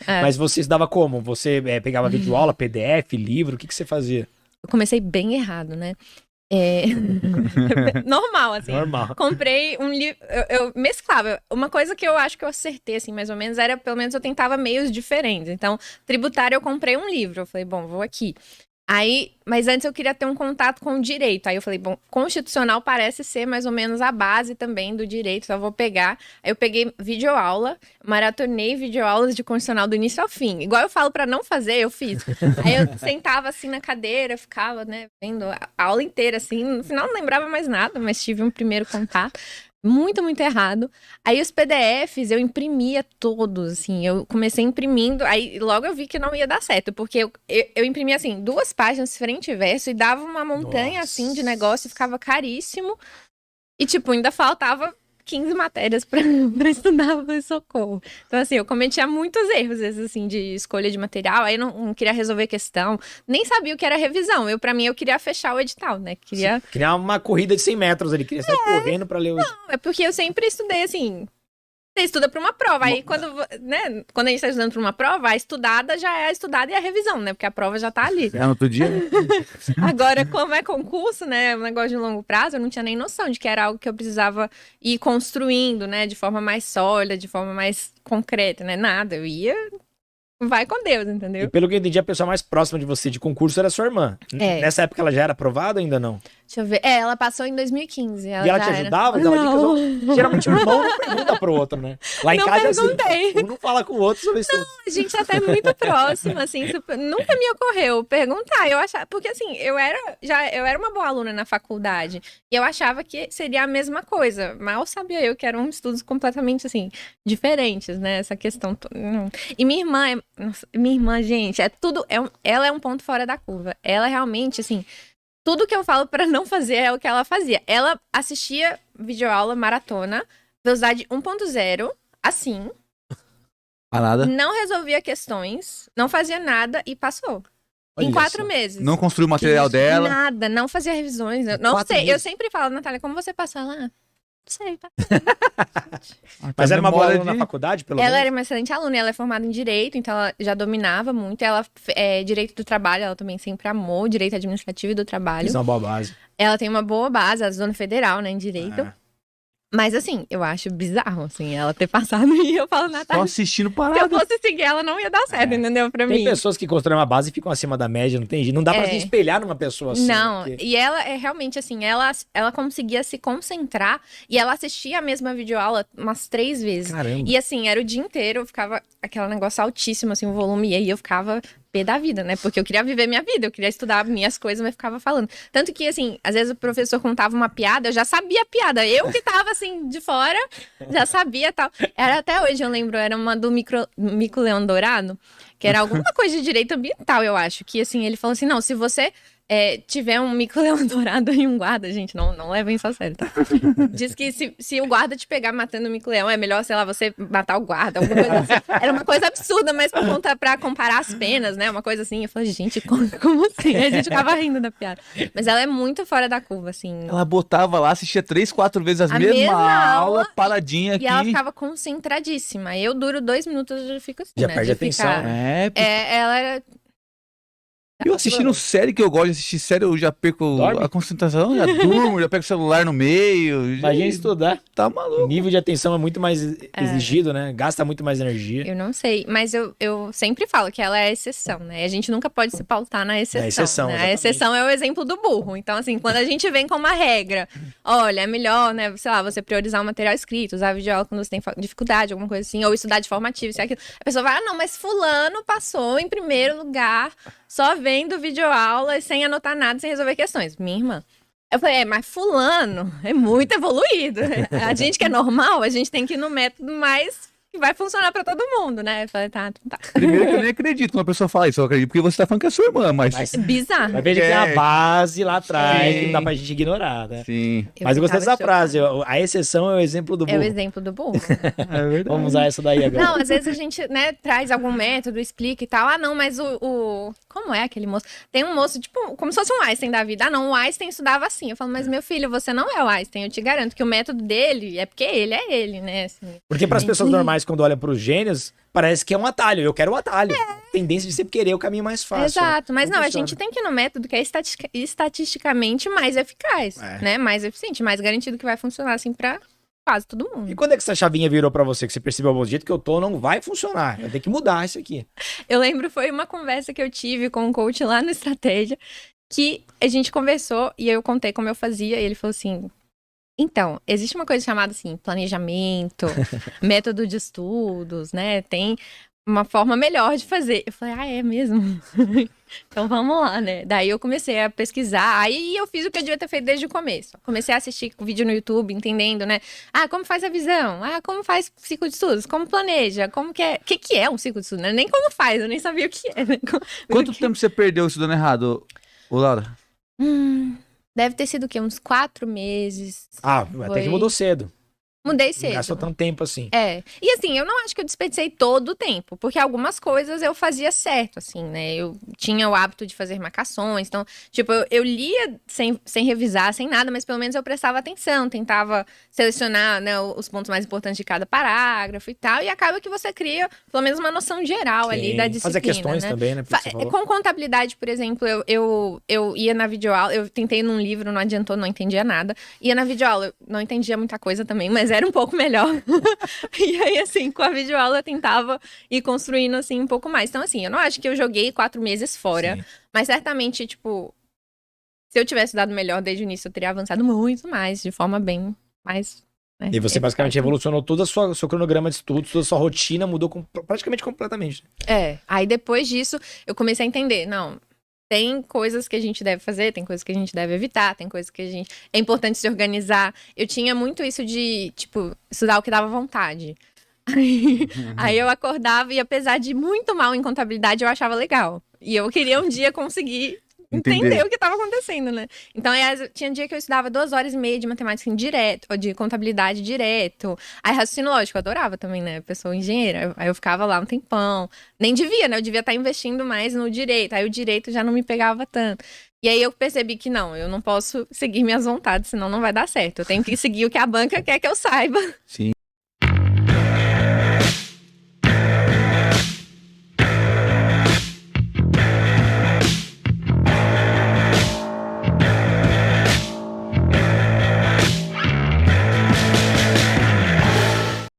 Mas você estudava como? Você pegava videoaula, PDF, livro? O que você fazia? Eu comecei bem errado, né? Normal, assim. Normal. Comprei um livro. Eu mesclava. Uma coisa que eu acho que eu acertei, assim, mais ou menos, era pelo menos eu tentava meios diferentes. Então, tributário, eu comprei um livro. Eu falei, bom, vou aqui. Aí, mas antes eu queria ter um contato com o direito. Aí eu falei, bom, constitucional parece ser mais ou menos a base também do direito, então eu vou pegar. Aí eu peguei videoaula, maratonei videoaulas de constitucional do início ao fim. Igual eu falo pra não fazer, eu fiz. Aí eu sentava assim na cadeira, ficava, né, vendo a aula inteira assim. No final não lembrava mais nada, mas tive um primeiro contato. Muito, muito errado. Aí os PDFs eu imprimia todos, assim, eu comecei imprimindo, aí logo eu vi que não ia dar certo, porque eu imprimia, assim, 2 páginas frente e verso e dava uma montanha, assim, de negócio e ficava caríssimo. E, tipo, ainda faltava 15 matérias pra estudar, falei, socorro. Então, assim, eu cometia muitos erros, às vezes, assim, de escolha de material, aí eu não queria resolver questão, nem sabia o que era revisão. Pra mim, eu queria fechar o edital, né? Queria criar uma corrida de 100 metros ali, queria sair correndo pra ler o... Não, é porque eu sempre estudei, assim... Você estuda pra uma prova, aí quando a gente tá estudando pra uma prova, a estudada já é a estudada e a revisão, né? Porque a prova já tá ali. No outro dia? Agora, como é concurso, né? Um negócio de longo prazo, eu não tinha nem noção de que era algo que eu precisava ir construindo, né? De forma mais sólida, de forma mais concreta, né? Nada, eu ia... Vai com Deus, entendeu? E pelo que eu entendi, a pessoa mais próxima de você de concurso era sua irmã. Nessa época ela já era aprovada ou ainda não? Deixa eu ver. Ela passou em 2015. E ela te ajudava? Não. Geralmente o irmão não pergunta pro outro, né? Lá em Não casa perguntei. assim, um não fala com o outro sobre isso. Não, a gente até é muito próxima, assim, nunca me ocorreu perguntar. Eu achava, porque assim, eu era uma boa aluna na faculdade e eu achava que seria a mesma coisa. Mal sabia eu que eram estudos completamente, assim, diferentes, né? Essa questão. E minha irmã, gente, ela é um ponto fora da curva. Ela realmente, assim, tudo que eu falo pra não fazer é o que ela fazia. Ela assistia videoaula maratona, velocidade 1.0, assim. Nada. Não resolvia questões, não fazia nada e passou. Olha em 4 só. meses. Não construiu o material dela. Nada, não fazia revisões. Eu não 4 sei. Eu meses. sempre falo, Natália, como você passou lá? Não sei, tá? Mas era uma boa memória aluna na faculdade, pelo Ela menos? era uma excelente aluna, ela é formada em Direito, então ela já dominava muito. Ela, Direito do Trabalho, ela também sempre amou, Direito Administrativo e do Trabalho. Isso é uma boa base. Ela tem uma boa base, a Zona Federal, né, em Direito. Mas assim, eu acho bizarro, assim, ela ter passado e eu falo, Só Natália, assistindo se eu parada. fosse seguir ela, não ia dar certo, entendeu? Pra Tem mim. pessoas que constroem uma base e ficam acima da média, não tem jeito. Não dá pra se espelhar numa pessoa assim. Não, Porque... e ela é realmente assim, ela conseguia se concentrar e ela assistia a mesma videoaula umas 3 vezes. Caramba. E assim, era o dia inteiro, ficava aquele negócio altíssimo, assim, o volume, e aí eu ficava pé da vida, né? Porque eu queria viver minha vida, eu queria estudar minhas coisas, mas ficava falando. Tanto que, assim, às vezes o professor contava uma piada, eu já sabia a piada. Eu que tava, assim, de fora, já sabia tal. Era até hoje, eu lembro, era uma do Mico-Leão Dourado, que era alguma coisa de direito ambiental, eu acho. Que, assim, ele falou assim, não, se você tiver um mico-leão dourado e um guarda, gente, não levem isso a sério, tá? Diz que se o guarda te pegar matando o mico-leão, é melhor, sei lá, você matar o guarda, alguma coisa assim. Era uma coisa absurda, mas pra comparar as penas, né? Uma coisa assim. Eu falei, gente, como assim? A gente ficava rindo da piada. Mas ela é muito fora da curva, assim. Ela botava lá, assistia 3, 4 vezes a mesma aula, paradinha aqui. E ela ficava concentradíssima. Eu duro 2 minutos e já fico assim, Já né? perde a atenção, né? Ela era... Eu assistindo série que eu gosto de assistir série, eu já perco Dorme? a concentração, já durmo, já pego o celular no meio. Imagina estudar. Tá O maluco. nível de atenção é muito mais exigido, né? Gasta muito mais energia. Eu não sei, mas eu sempre falo que ela é a exceção, né? A gente nunca pode se pautar na exceção. Na exceção, né? A exatamente. exceção é o exemplo do burro. Então, assim, quando a gente vem com uma regra, olha, é melhor, né? Sei lá, você priorizar o material escrito, usar videoaula quando você tem dificuldade, alguma coisa assim, ou estudar de formativa, isso e aquilo. A pessoa vai, não, mas fulano passou em primeiro lugar só vendo videoaula e sem anotar nada, sem resolver questões. Minha irmã. Eu falei, mas fulano é muito evoluído. A gente que é normal, a gente tem que ir no método mais que vai funcionar pra todo mundo, né? Eu falei, tá. Primeiro que eu nem acredito quando a pessoa fala isso, eu acredito porque você tá falando que é sua irmã, mas... Bizarro. Vai ver que tem uma base lá atrás Sim. que não dá pra gente ignorar, né? Sim. Mas eu gostei dessa ficava frase, a exceção é o exemplo do É o burro. exemplo do burro. É verdade. Vamos usar essa daí agora. Não, às vezes a gente, né, traz algum método, explica e tal. Ah, não, mas como é aquele moço? Tem um moço, tipo, como se fosse um Einstein da vida. Ah, não, o Einstein estudava assim. Eu falo, mas meu filho, você não é o Einstein. Eu te garanto que o método dele é porque ele é ele, né? Assim. Porque para as pessoas normais mais quando olha pros gênios, parece que é um atalho. Eu quero um atalho. Tendência de sempre querer o caminho mais fácil. Exato, mas não, a funciona. gente tem que ir no método que é estatisticamente mais eficaz, né? Mais eficiente, mais garantido que vai funcionar assim pra quase todo mundo. E quando é que essa chavinha virou pra você? Que você percebeu, o jeito que eu tô não vai funcionar. Eu tenho que mudar isso aqui. Eu lembro, foi uma conversa que eu tive com um coach lá no Estratégia, que a gente conversou e eu contei como eu fazia, e ele falou assim... Então, existe uma coisa chamada, assim, planejamento, método de estudos, né? Tem uma forma melhor de fazer. Eu falei, é mesmo? Então vamos lá, né? Daí eu comecei a pesquisar, aí eu fiz o que eu devia ter feito desde o começo. Comecei a assistir vídeo no YouTube, entendendo, né? Como faz a visão? Como faz ciclo de estudos? Como planeja? Como que é? O que é um ciclo de estudos? Nem como faz, eu nem sabia o que é, né? Quanto tempo você perdeu estudando errado, ô Laura? Deve ter sido o quê? Uns 4 meses. Até que mudou cedo. Mudei cedo. Não gastou tanto tempo assim. E assim, eu não acho que eu desperdicei todo o tempo, porque algumas coisas eu fazia certo, assim, né? Eu tinha o hábito de fazer marcações, então, tipo, eu lia sem revisar, sem nada, mas pelo menos eu prestava atenção, tentava selecionar, né, os pontos mais importantes de cada parágrafo e tal, e acaba que você cria, pelo menos, uma noção geral ali da disciplina, fazer questões, né? Também, né? Com contabilidade, por exemplo, eu ia na videoaula, eu tentei num livro, não adiantou, não entendia nada, ia na videoaula, eu não entendia muita coisa também, mas era um pouco melhor. E aí, assim, com a videoaula eu tentava ir construindo, assim, um pouco mais. Então, assim, eu não acho que eu joguei 4 meses fora, sim, mas certamente, tipo, se eu tivesse dado melhor desde o início, eu teria avançado muito mais, de forma bem mais... Né, e você basicamente revolucionou todo o seu cronograma de estudos, toda a sua rotina mudou praticamente completamente. Aí depois disso, eu comecei a entender, não... Tem coisas que a gente deve fazer, tem coisas que a gente deve evitar, tem coisas que a gente... É importante se organizar. Eu tinha muito isso de, tipo, estudar o que dava vontade. Aí eu acordava e, apesar de muito mal em contabilidade, eu achava legal. E eu queria um dia conseguir entender o que estava acontecendo, né? Então, tinha dia que eu estudava 2h30 de matemática direto, ou de contabilidade direto. Aí, raciocínio lógico, eu adorava também, né? Pessoa engenheira. Aí eu ficava lá um tempão. Nem devia, né? Eu devia estar investindo mais no direito. Aí o direito já não me pegava tanto. E aí eu percebi que não, eu não posso seguir minhas vontades, senão não vai dar certo. Eu tenho que seguir o que a banca quer que eu saiba. Sim.